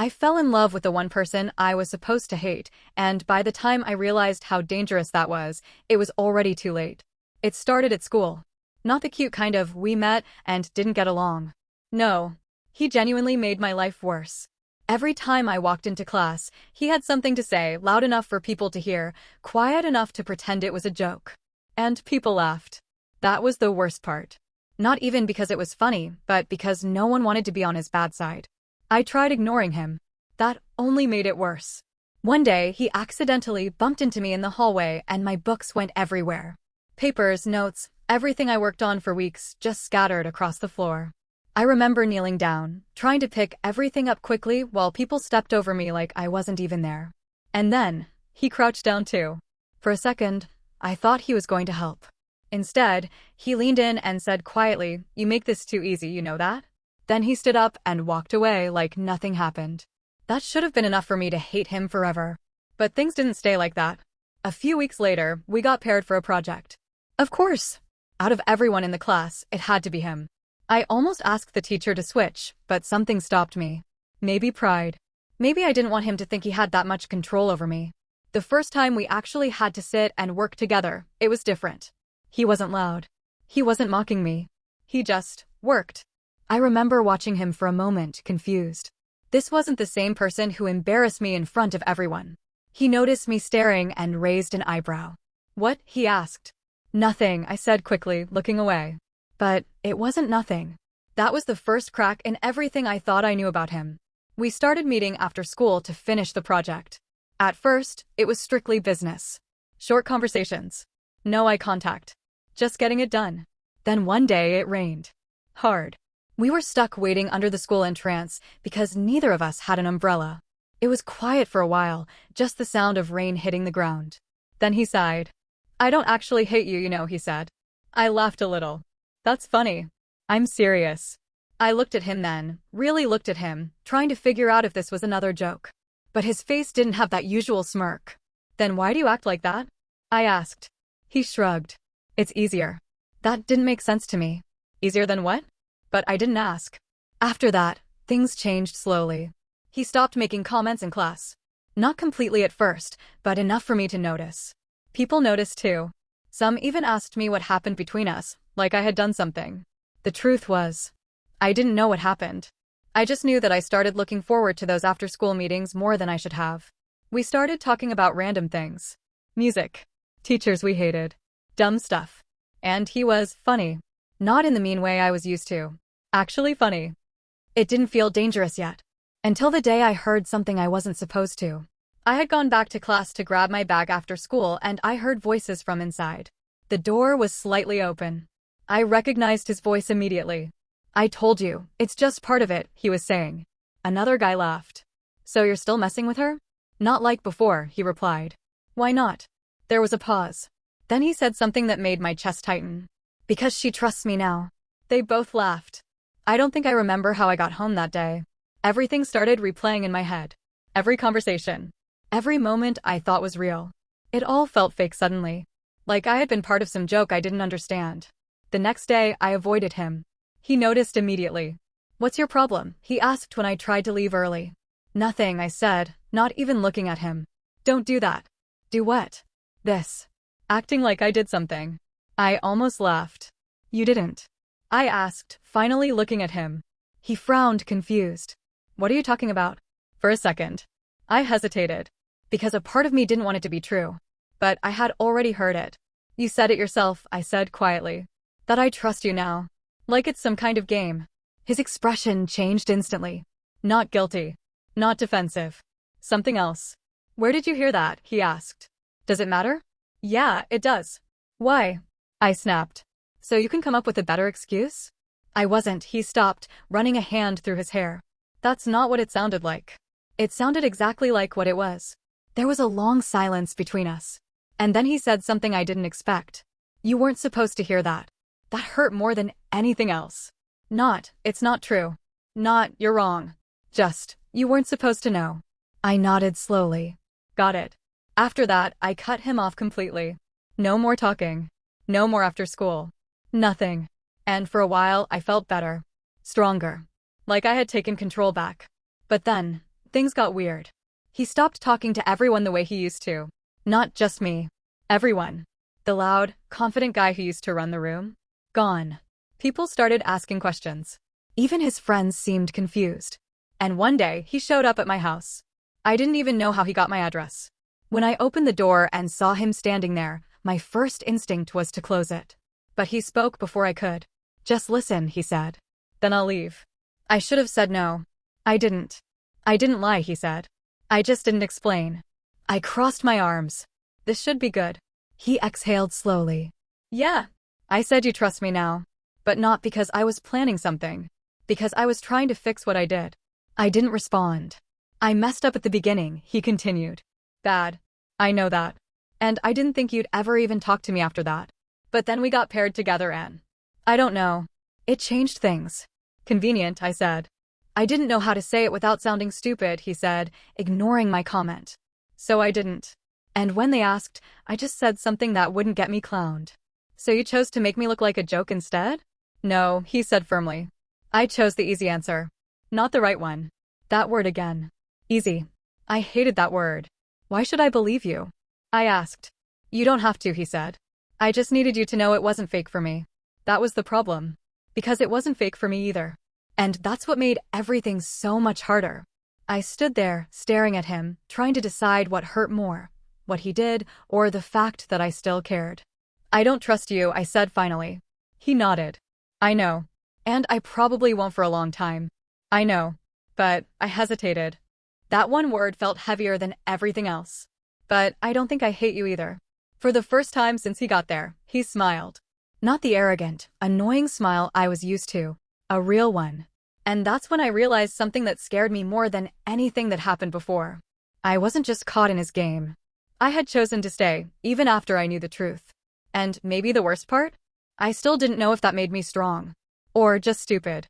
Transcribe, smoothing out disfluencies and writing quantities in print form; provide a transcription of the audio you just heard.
I fell in love with the one person I was supposed to hate, and by the time I realized how dangerous that was, it was already too late. It started at school. Not the cute kind of we met and didn't get along. No. He genuinely made my life worse. Every time I walked into class, he had something to say, loud enough for people to hear, quiet enough to pretend it was a joke. And people laughed. That was the worst part. Not even because it was funny, but because no one wanted to be on his bad side. I tried ignoring him. That only made it worse. One day, he accidentally bumped into me in the hallway and my books went everywhere. Papers, notes, everything I worked on for weeks just scattered across the floor. I remember kneeling down, trying to pick everything up quickly while people stepped over me like I wasn't even there. And then, he crouched down too. For a second, I thought he was going to help. Instead, he leaned in and said quietly, "You make this too easy, you know that?" Then he stood up and walked away like nothing happened. That should have been enough for me to hate him forever. But things didn't stay like that. A few weeks later, we got paired for a project. Of course. Out of everyone in the class, it had to be him. I almost asked the teacher to switch, but something stopped me. Maybe pride. Maybe I didn't want him to think he had that much control over me. The first time we actually had to sit and work together, it was different. He wasn't loud. He wasn't mocking me. He just worked. I remember watching him for a moment, confused. This wasn't the same person who embarrassed me in front of everyone. He noticed me staring and raised an eyebrow. "What?" he asked. "Nothing," I said quickly, looking away. But it wasn't nothing. That was the first crack in everything I thought I knew about him. We started meeting after school to finish the project. At first, it was strictly business. Short conversations. No eye contact. Just getting it done. Then one day it rained. Hard. We were stuck waiting under the school entrance because neither of us had an umbrella. It was quiet for a while, just the sound of rain hitting the ground. Then he sighed. "I don't actually hate you, you know," he said. I laughed a little. "That's funny. I'm serious." I looked at him then, really looked at him, trying to figure out if this was another joke. But his face didn't have that usual smirk. "Then why do you act like that?" I asked. He shrugged. "It's easier." That didn't make sense to me. Easier than what? But I didn't ask. After that, things changed slowly. He stopped making comments in class. Not completely at first, but enough for me to notice. People noticed too. Some even asked me what happened between us, like I had done something. The truth was, I didn't know what happened. I just knew that I started looking forward to those after-school meetings more than I should have. We started talking about random things. Music. Teachers we hated. Dumb stuff. And he was funny. Not in the mean way I was used to. Actually funny. It didn't feel dangerous yet. Until the day I heard something I wasn't supposed to. I had gone back to class to grab my bag after school and I heard voices from inside. The door was slightly open. I recognized his voice immediately. "I told you, it's just part of it," he was saying. Another guy laughed. "So you're still messing with her?" "Not like before," he replied. "Why not?" There was a pause. Then he said something that made my chest tighten. "Because she trusts me now." They both laughed. I don't think I remember how I got home that day. Everything started replaying in my head. Every conversation. Every moment I thought was real. It all felt fake suddenly. Like I had been part of some joke I didn't understand. The next day, I avoided him. He noticed immediately. "What's your problem?" he asked when I tried to leave early. "Nothing," I said, not even looking at him. "Don't do that." "Do what?" "This." Acting like I did something. I almost laughed. "You didn't." I asked, finally looking at him. He frowned, confused. "What are you talking about?" For a second. I hesitated. Because a part of me didn't want it to be true. But I had already heard it. "You said it yourself," I said quietly. "That I trust you now. Like it's some kind of game." His expression changed instantly. Not guilty. Not defensive. Something else. "Where did you hear that?" he asked. "Does it matter?" "Yeah, it does." "Why?" I snapped. "So you can come up with a better excuse?" I wasn't. He stopped, running a hand through his hair. "That's not what it sounded like." It sounded exactly like what it was. There was a long silence between us. And then he said something I didn't expect. "You weren't supposed to hear that." That hurt more than anything else. Not, "It's not true." Not, "You're wrong." Just, "You weren't supposed to know." I nodded slowly. Got it. After that, I cut him off completely. No more talking. No more after school. Nothing. And for a while, I felt better. Stronger. Like I had taken control back. But then, Things got weird. He stopped talking to everyone the way he used to. Not just me. Everyone. The loud, confident guy who used to run the room? Gone. People started asking questions. Even his friends seemed confused. And one day, he showed up at my house. I didn't even know how he got my address. When I opened the door and saw him standing there, my first instinct was to close it. But he spoke before I could. "Just listen," he said. "Then I'll leave." I should have said no. I didn't. I didn't lie, he said. I just didn't explain. I crossed my arms. This should be good. He exhaled slowly. "Yeah." I said, "You trust me now." But not because I was planning something. Because I was trying to fix what I did. I didn't respond. "I messed up at the beginning," he continued. "Bad. I know that. And I didn't think you'd ever even talk to me after that. But then we got paired together and I don't know. It changed things." "Convenient," I said. I didn't know how to say it without sounding stupid, he said, ignoring my comment. So I didn't. And when they asked, I just said something that wouldn't get me clowned. "So you chose to make me look like a joke instead?" "No," he said firmly. "I chose the easy answer. Not the right one." That word again. Easy. I hated that word. "Why should I believe you?" I asked. "You don't have to," he said. "I just needed you to know it wasn't fake for me." That was the problem. Because it wasn't fake for me either. And that's what made everything so much harder. I stood there, staring at him, trying to decide what hurt more, what he did, or the fact that I still cared. "I don't trust you," I said finally. He nodded. "I know. And I probably won't for a long time." "I know." But I hesitated. That one word felt heavier than everything else. "But I don't think I hate you either." For the first time since he got there, he smiled. Not the arrogant, annoying smile I was used to. A real one. And that's when I realized something that scared me more than anything that happened before. I wasn't just caught in his game. I had chosen to stay, even after I knew the truth. And maybe the worst part? I still didn't know if that made me strong. Or just stupid.